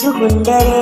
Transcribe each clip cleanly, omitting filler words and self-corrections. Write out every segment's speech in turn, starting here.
duhun dare.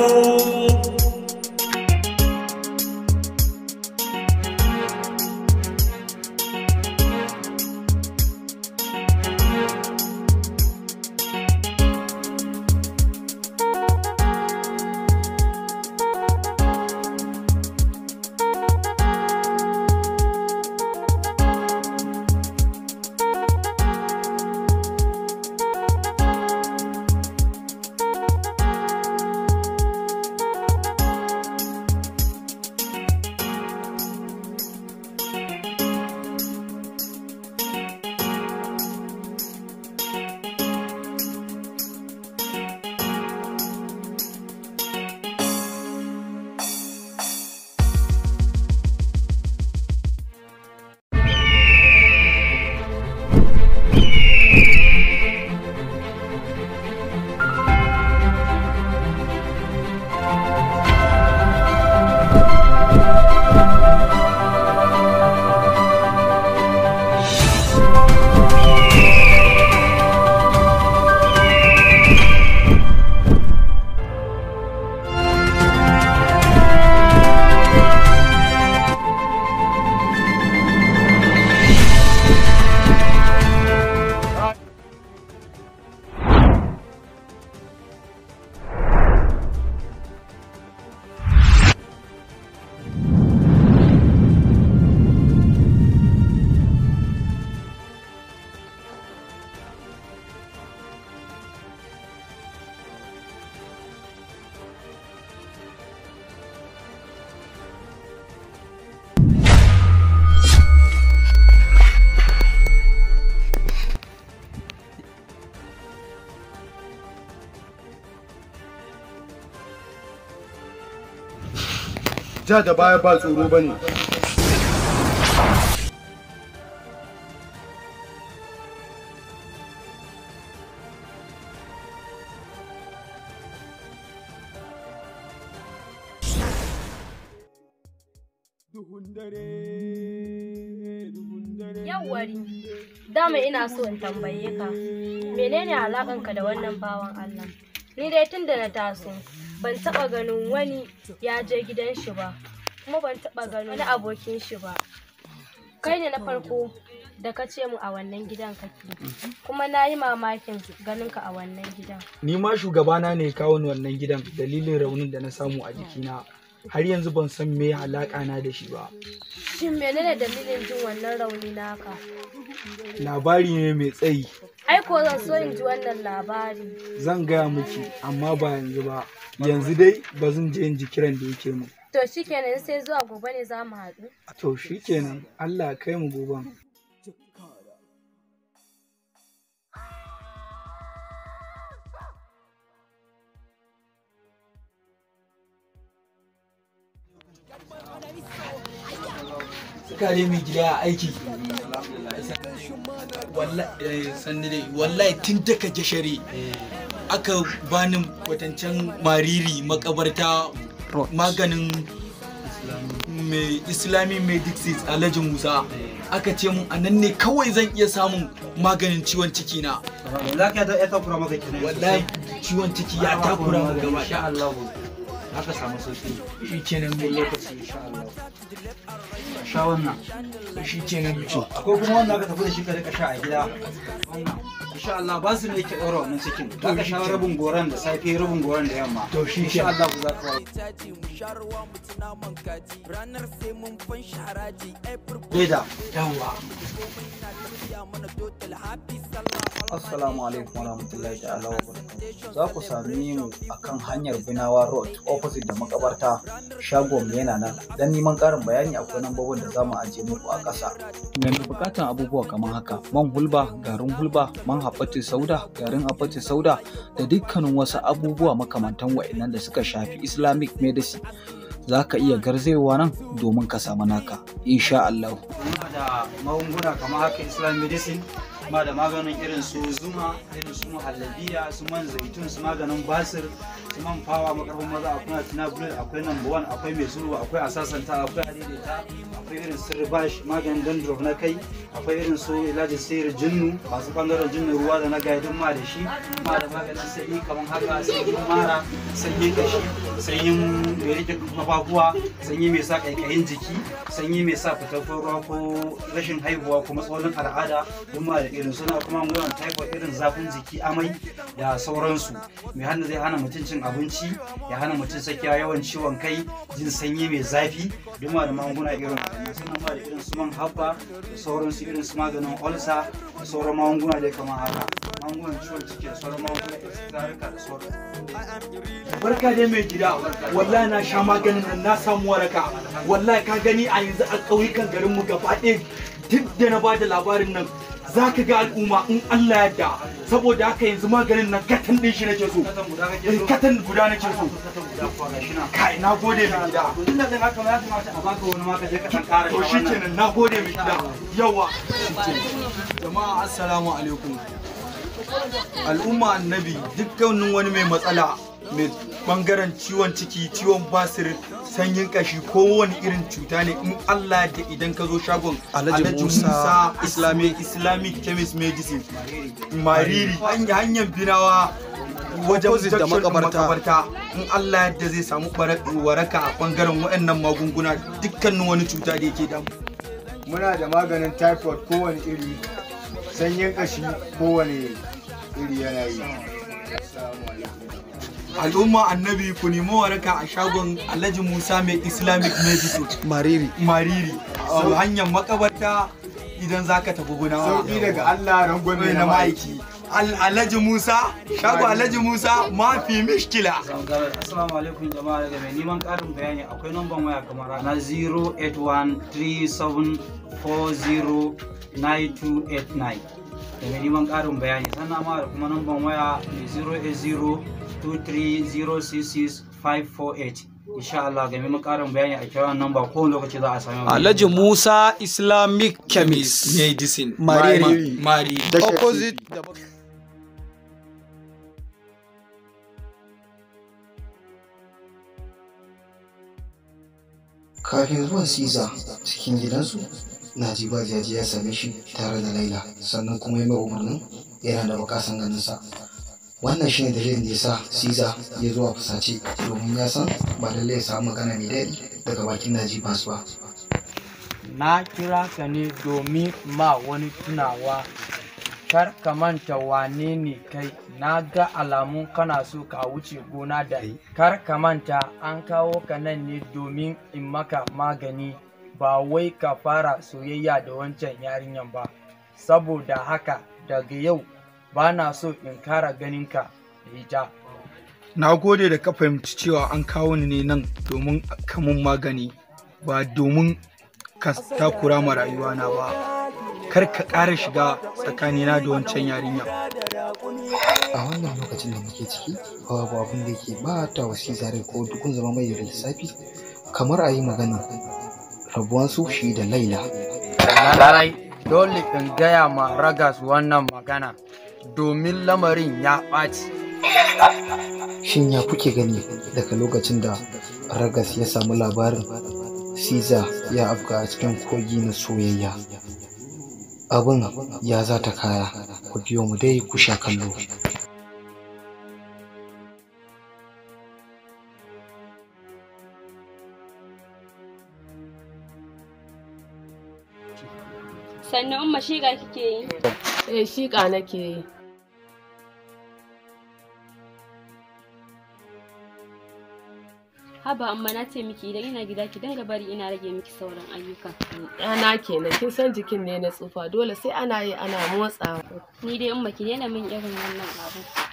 Ja da baya ba tsoro ba ne. Yawwari, dama ina so in tambaye ka, menene alaƙanka da wannan bawan Allah? Ni dai tun da na taso, ban taɓa ganin wani ya je gidan shi ba, kuma ban taɓa ganin wani abokin shi ba. Kai ne na farko da ka ce mu a wannan gidan kake, kuma na yi mamakin ganinka a wannan gidan. Ni ma shugabana ne kawo ni wannan gidan dalilin raunin da na samu a jikina. Har yanzu ban san me alaƙa na da shi ba. Shin menene dalilin jin wannan rauni naka? Labari ne mai tsayi. Ai ko zan so in ji wannan labari. Zan gaya miki amma ba yanzu ba. Yanzu dai ba zan je in ji kiran da yake mu. To shikenan sai zuwa gobe ne za mu haɗu. To shikenan Allah kai mu goben. Kare mai gida aiki. Wallahi tun daga jashare aka bani kwatancen mariri makabarta maganin mai Islamic medicine Alhaji Musa. Aka ce mun anan ne kawai zan iya samun maganin ciwon ciki na. Wallahi ciwon ciki ya takura mu gaba ɗaya. Haka samu sauki shi kenan mai lokaci insha Allah. Sha wannan shi kenan mutum. Akwai kuma wanda aka tafi da shi ka rika sha a gida. Insha Allah ba su ne yake ɗaura wannan cikin. Za ka sha rabin goron da safe rabin goron da yamma. To shi insha Allah ku za ka Leda. Yawwa. Assalamu alaikum warahmatullahi ta'ala wa barakatuh. Za ku sami mu akan hanyar Binawa Road opposite da makabarta, shagon mu yana nan. Dan neman ƙarin bayani akwai lambobin da za mu ajiye muku a ƙasa. Ga mai buƙatan abubuwa kamar haka: man hulba, garin hulba, man haɓatin sauda, garin haɓatin sauda da dukkanin wasu abubuwa makamantan wa'annan da suka shafi Islamic medicine. Za ka iya garzayowa nan domin ka samu naka, insha Allah. Muna da magunguna kamar haka Islamic medicine, ma da maganin irin su zuma, irin su muhallabiya, su man zaitun, su maganin basir, su man fawa makarfin maza, akwai tinabulin, akwai number one, akwai mai sulhu, akwai asasanta, akwai adaidaita, akwai irin su ribash maganin dandruff na kai, akwai irin su ilaji sayar jinnu masu bangaren jinnu ruwa da na gaidin ma da shi, ma da maganin sanyi kamar haka, sanyin mara, sanyin kashi, sanyin mai rike kafafuwa, sanyi mai sa kaikayin jiki, sanyi mai sa fitar ruwa ko rashin haihuwa ko matsalolin al'ada, duk ma da irin suna kuma magungunan typhoid irin zafin jiki, amai da sauransu. Mai hannu zai hana mutum cin abinci, ya hana mutum sakiya, yawan ciwon kai, jin sanyi mai zafi, duk ma da magunguna irin wannan. Sannan ma da irin su man habba da sauransu, irin su maganin ulcer da sauran magunguna da kamar haka, magungunan ciwon ciki da sauran magunguna da da sauran. Barka dai mai gida, wallahi na sha maganin nan na samu waraka. Wallahi ka gani a yanzu a ƙauyukan garinmu gaba ɗaya duk da na bada labarin nan za ka ga al'umma in Allah yadda, saboda haka yanzu maganin nan katan ɗin shi nake so. Katan guda nake so. Kai na gode mai gida. To shi kenan na gode mai gida. Yawa. Jama'a assalamu alaikum. Al'umma annabi dukkanin wani mai matsala mai bangaren ciwon ciki, ciwon basir, sanyin kashi ko wani irin cuta ne, in Allah da idan ka zo shagon Alhaji Musa Islamic Chemist Medicine Mariri hanyar Binawa wajen da makabarta, in Allah yadda zai samu waraka a bangaren waɗannan magunguna dukkanin wani cuta da yake damu. Muna da maganin typhoid kowane iri, sanyin kashi kowane iri yana yi. Al'umma annabi ku nemi waraka a shagon Alhaji Musa mai Islamic Medicine Mariri hanyar makabarta idan zaka tafi Gunawa. Sauki daga Allah, rangwame na ma'aiki. Alhaji Musa, shago Alhaji Musa mafi mishkila. Assalamu alaikum jama'a, daga mai neman ƙarin bayani akwai namban waya kamar na 08137409289 da mai neman ƙarin bayani, sannan ma da kuma namban waya 08023066548. insha Allah ga mai ƙarin bayani a kiran namba kowane lokaci za a sami Alhaji Musa Islamic Chemist Medicine Mariri opposite da kafin zuwan Caesar cikin gidansu, Najiba Jaji ya same shi tare da Laila, sannan kuma ya mai umarnin yana da bukasan ganinsa. Wannan shine dalilin da ya sa Caesar ya zo a fusace, domin ya san ba lallai ya samu magana mai daɗi daga bakin Najiba ba. Na kira ka ne domin ma wani tunawa, kar ka manta wane ne kai. Na ga alamun kana so ka wuce gona da kar ka manta an kawo ka nan ne domin in maka magani, ba wai ka fara soyayya da wancan yarinyan ba. Saboda haka daga yau ba na so in kara ganinka da ita. Na gode da ka fahimci cewa an kawo ni ne nan domin kamun magani, ba domin ka takura ma rayuwana ba. Kar ka ƙara shiga tsakanina da wancan yarinya. A wannan lokacin da muke ciki, babu abin da yake bata wa Caesar ko dukun zama mai da lissafi kamar a yi magana rabuwansu shi da Laila. Larai dole in gaya ma Ragas wannan magana domin lamarin ya ɓaci. Shin ya kuke gani daga lokacin da Ragas ya samu labarin Caesar ya afka a cikin kogi na soyayya? Abin ya za ta kaya, ku biyo mu dai ku sha kallo. Sannan umma shiga kike yi? Shiƙa nake yi. Haba amma na ce miki idan ina gida ki dinga bari ina rage miki sauran ayyuka. Ɗana kenan, kin san jikin ne na tsufa, dole sai ana yi ana motsawa. Ni dai umma ki daina min irin wannan abu.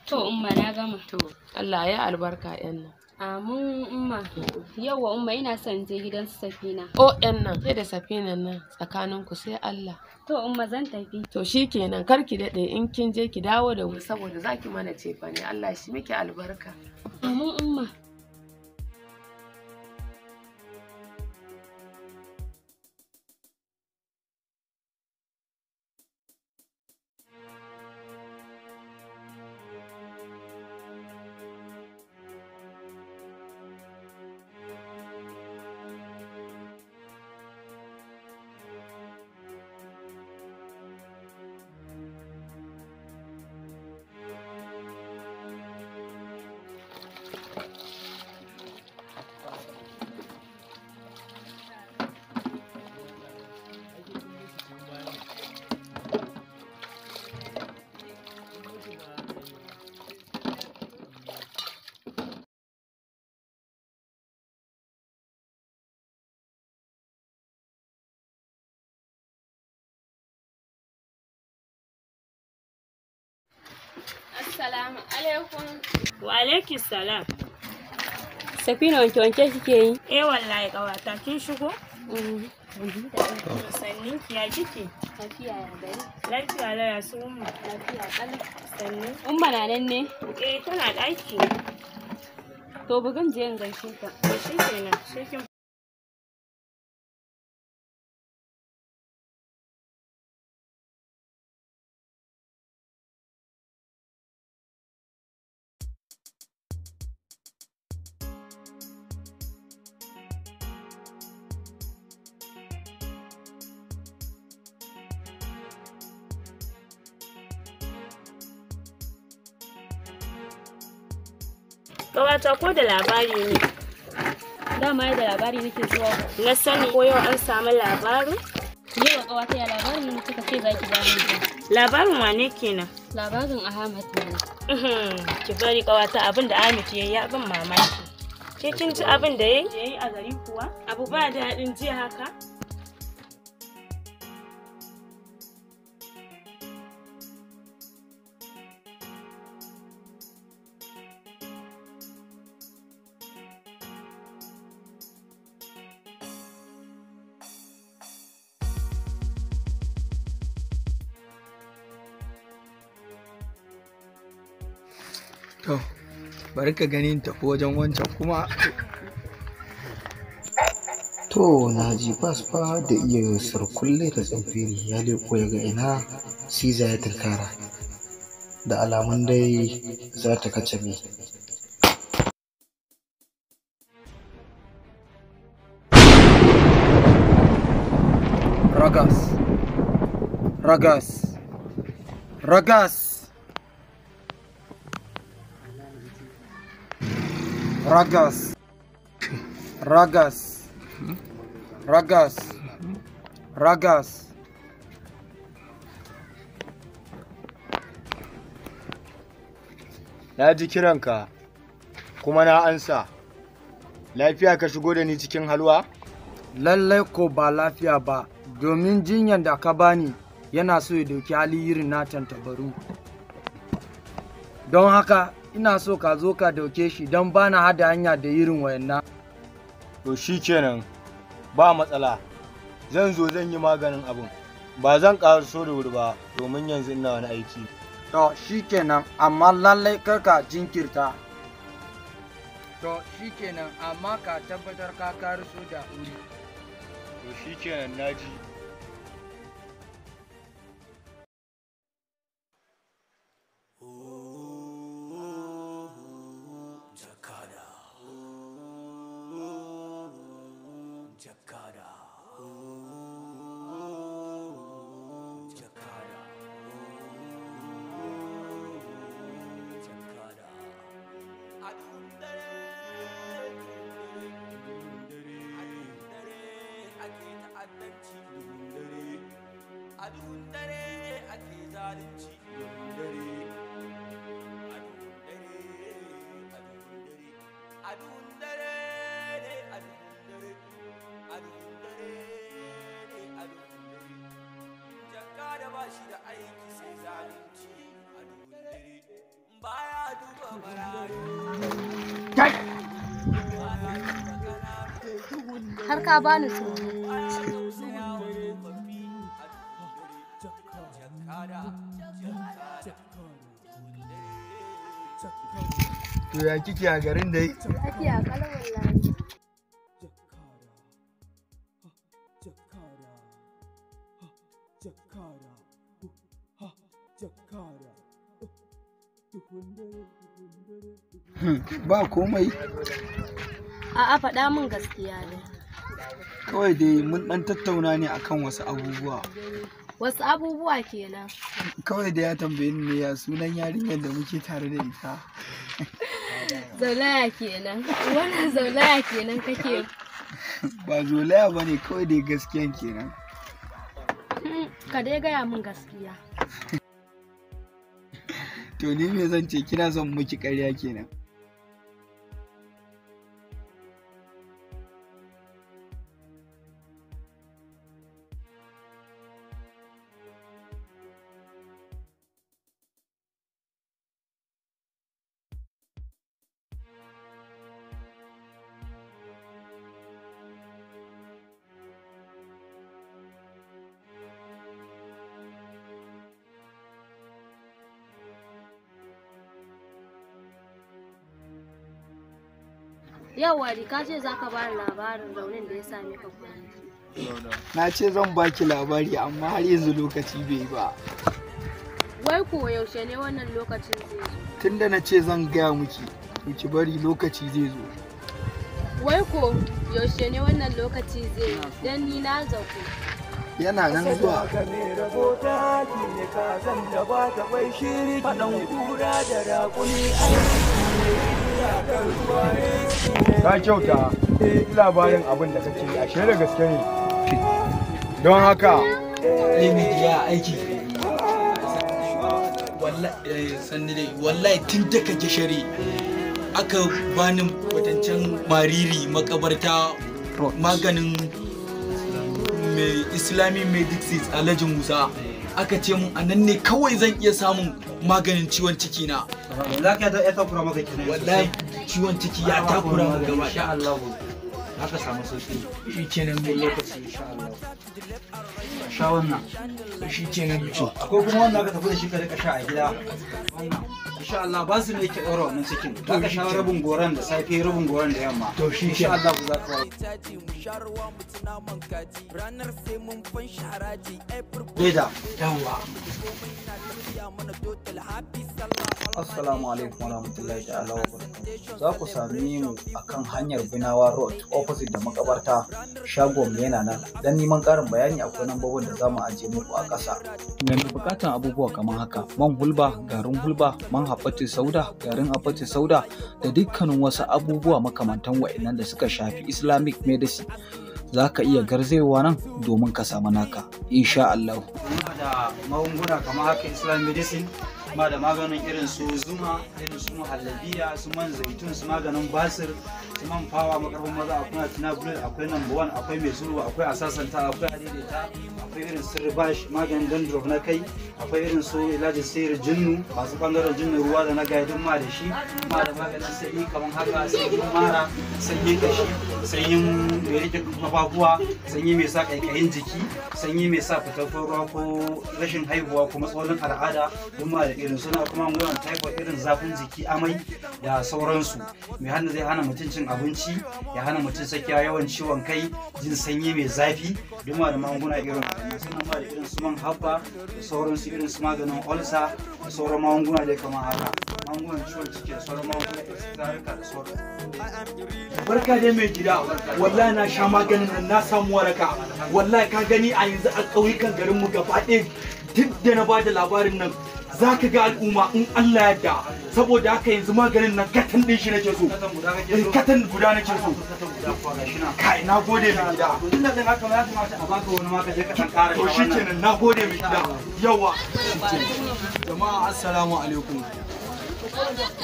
To umma na gama. To Allah ya albarka yan nan. Amin umma. Yauwa umma ina son je gidan su Safina. O yan nan ke da Safinan nan tsakanin ku sai Allah. To umma zan tafi. To shikenan kar ki daɗe in kin je ki dawo da wuri saboda zaki mana cefane Allah shi miki albarka. Amin umma. Assalamu alaikum. Wa alaikis salam. Safina wanke kike yi? Wallahi ƙawata kin shigo? Sannin ki ya kike? Lafiya ya gari. Lafiya laya su umma. Lafiya ƙalau. Sannin? Umma na nan ne? Tana ɗaki. To bugun je in gaishe ta. Shi kenan, sai kin Ƙawata ko da labari ne? Dama da labari nake zuwa. Na sani ko yau an samu labarin? Yau ƙawata ya labari ne kika ce za ki bani. Labarin wane kenan? Labarin Ahmad ne. Ki bari ƙawata abin da Ahmad ya yi abin mamaki. Ke kin ji abin da ya yi a gari kuwa? Abu ba daɗin jiya haka? To, bari ka ganin tafi wajen wancan kuma. To na ji fasfa da iya sarkulle da tsamfiri ya leko ya ga ina Siza ya tunkara. Da alamun dai za ta kace me. Ragas. Ragas. Ragas. Ragas. Ragas. Ragas. Ragas. Na ji kiranka kuma na ansa. Lafiya ka shigo da ni cikin halwa? Lallai ko ba lafiya ba, domin jinyan da ka bani yana so ya dauki hali irin na tantabaru. Don haka ina so ka zo ka dauke shi don bana hada hanya da irin wayannan. To shi kenan, ba matsala. Zan zo zan yi maganin abin. Ba zan so da wuri ba domin yanzu ina wani aiki. To shi kenan, amma lallai kar ka jinkirta. To shi kenan, amma ka tabbatar ka kariso da wuri. To shi kenan, naji. A duhun dare ake zalunci, a duhun dare, a duhun dare, jaka da ba shi da aiki sai zalunci a duhun dare. Baya Har ka bani tsoro. To ya kike a garin dai? Ake a kalan wallahi. Ba komai. A'a faɗa min gaskiya ne. Kawai dai mun ɗan tattauna ne akan wasu abubuwa. Wasu abubuwa kenan. Kawai da ya tambaye ni ne ya sunan yarinyar da muke tare da ita. Zolaya kenan. Wannan zolaya kenan kake. Ba zolaya ba ne, kawai dai gaskiyan kenan. Ka dai gaya min gaskiya. To ni me zan ce, kina son miki ƙarya kenan. Yau wari ka ce za ka bani labarin raunin da ya same ka kwanaki. Na ce zan baki labari amma har yanzu lokaci bai yi ba. Wai ko yaushe ne wannan lokacin zai zo? Tunda na ce zan gaya miki, to ki bari lokaci zai zo. Wai ko yaushe ne wannan lokaci zai zo? Dan ni na zaku. Yana nan zuwa. Ka kyauta labarin abin da kake yi, ashe da gaske ne. Don haka ya aiki wallahi tun da kake shari aka bani kwatancen mariri makabarta maganin islamic medicine alhaji musa aka ce mun anan ne kawai zan iya samun maganin ciwon ciki na. Wallahi ciwon ciki ya takura mu gaba insha Allah haka samu sauki shi kenan mai lokaci insha Allah sha wannan shi kenan akwai kuma wanda aka tafi da shi ka rika sha a gida insha Allah ba su ne ke ɗora wannan cikin aka sha rabin goran da safe rabin goran da yamma to shi insha Allah ku za ka Leda yawa. Assalamu alaikum warahmatullahi ta'ala wa barakatuh. Za ku sami mu akan hanyar Binawa Road opposite da makabarta, shagon yana nan. Dan neman ƙarin bayani akwai lambobin da za mu ajiye muku a ƙasa. Mai buƙatan abubuwa kamar haka: man hulba, garin hulba, man haɓatin sauda, garin haɓatin sauda, da dukkanin wasu abubuwa makamantan wa'annan da suka shafi Islamic medicine. Za ka iya garzayowa nan domin ka samu naka, insha Allah. Muna da magunguna kamar haka Islamic medicine, ma da maganin irin su zuma, irin su muhallabiya, su man zaitun, su maganin basir, su man fawa makarbin maza, akwai tinabulin, akwai number one, akwai mai sulhu, akwai asasanta, akwai adaidaita, akwai irin su ribash, maganin dandruff na kai, akwai irin su ilaji sayar jinnu, masu bangaren jinnu ruwa da na gaidin ma da shi, ma da maganin sanyi kamar haka, sanyin mara, sanyin kashi, sanyin mai rike kafafuwa, sanyi mai sa kaikayin jiki, sanyi mai sa fitar ruwa ko rashin haihuwa ko matsalolin al'ada, duk ma da irin suna kuma magungunan typhoid, irin zafin jiki, amai da sauransu. Mai hannu zai hana mutum cin abinci, ya hana mutum sakiya, yawan ciwon kai, jin sanyi mai zafi, duk ma da magunguna irin wannan. Suna ma da irin su man habba da sauransu, irin su maganin ulcer da sauran magunguna da kamar haka, magungunan ciwon ciki da sauran magunguna da sauran. Barka dai mai gida, wallahi na sha maganin nan na samu waraka. Wallahi ka gani a yanzu a ƙauyukan garinmu gaba ɗaya duk da na bada labarin nan za ka ga al'umma in Allah yadda, saboda haka yanzu maganin nan katan ɗin shi nake so. Katan guda nake so. Kai na gode mai gida. Tunda da haka ya kamata a baka wani maka je ka dan ƙara. To shikenan na gode mai gida. Yawa. Jama'a assalamu alaikum.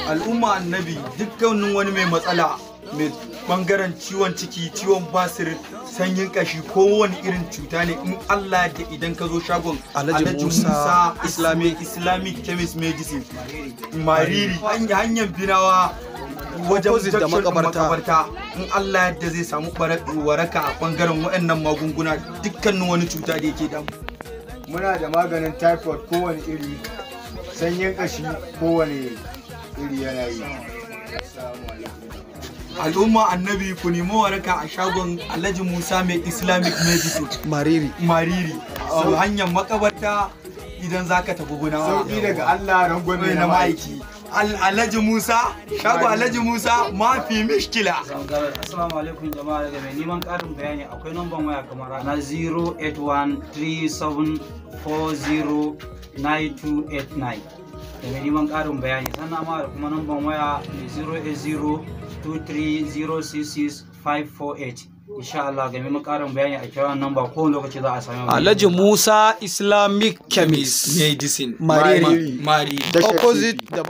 Al'umma annabi dukkanin wani mai matsala mai bangaren ciwon ciki, ciwon basir, sanyin kashi, kowane irin cuta ne in Allah da idan ka zo shagon Alhaji Musa Islamic Chemist Medicine Mariri hanyar Binawa wajen da makabarta in Allah yadda zai samu waraka a bangaren waɗannan magunguna dukkanin wani cuta da yake damu. Muna da maganin typhoid kowane iri, sanyin kashi kowane iri yana yi. Al'umma annabi ku nemi waraka a shagon Alhaji Musa mai Islamic Medicine Mariri hanyar makabarta idan zaka tafi Binawa. Sauki daga Allah, rangwame na ma'aiki. Alhaji Musa, shago Alhaji Musa mafi mishkila. Assalamu alaikum jama'a, daga mai neman ƙarin bayani akwai namban waya kamar na 08137409289 da mai neman ƙarin bayani, sannan ma da kuma namban waya 08023066548. insha Allah ga mai ƙarin bayani a kiran namba kowane lokaci za a sami Alhaji Musa Islamic Chemist Medicine Mariri Mari opposite da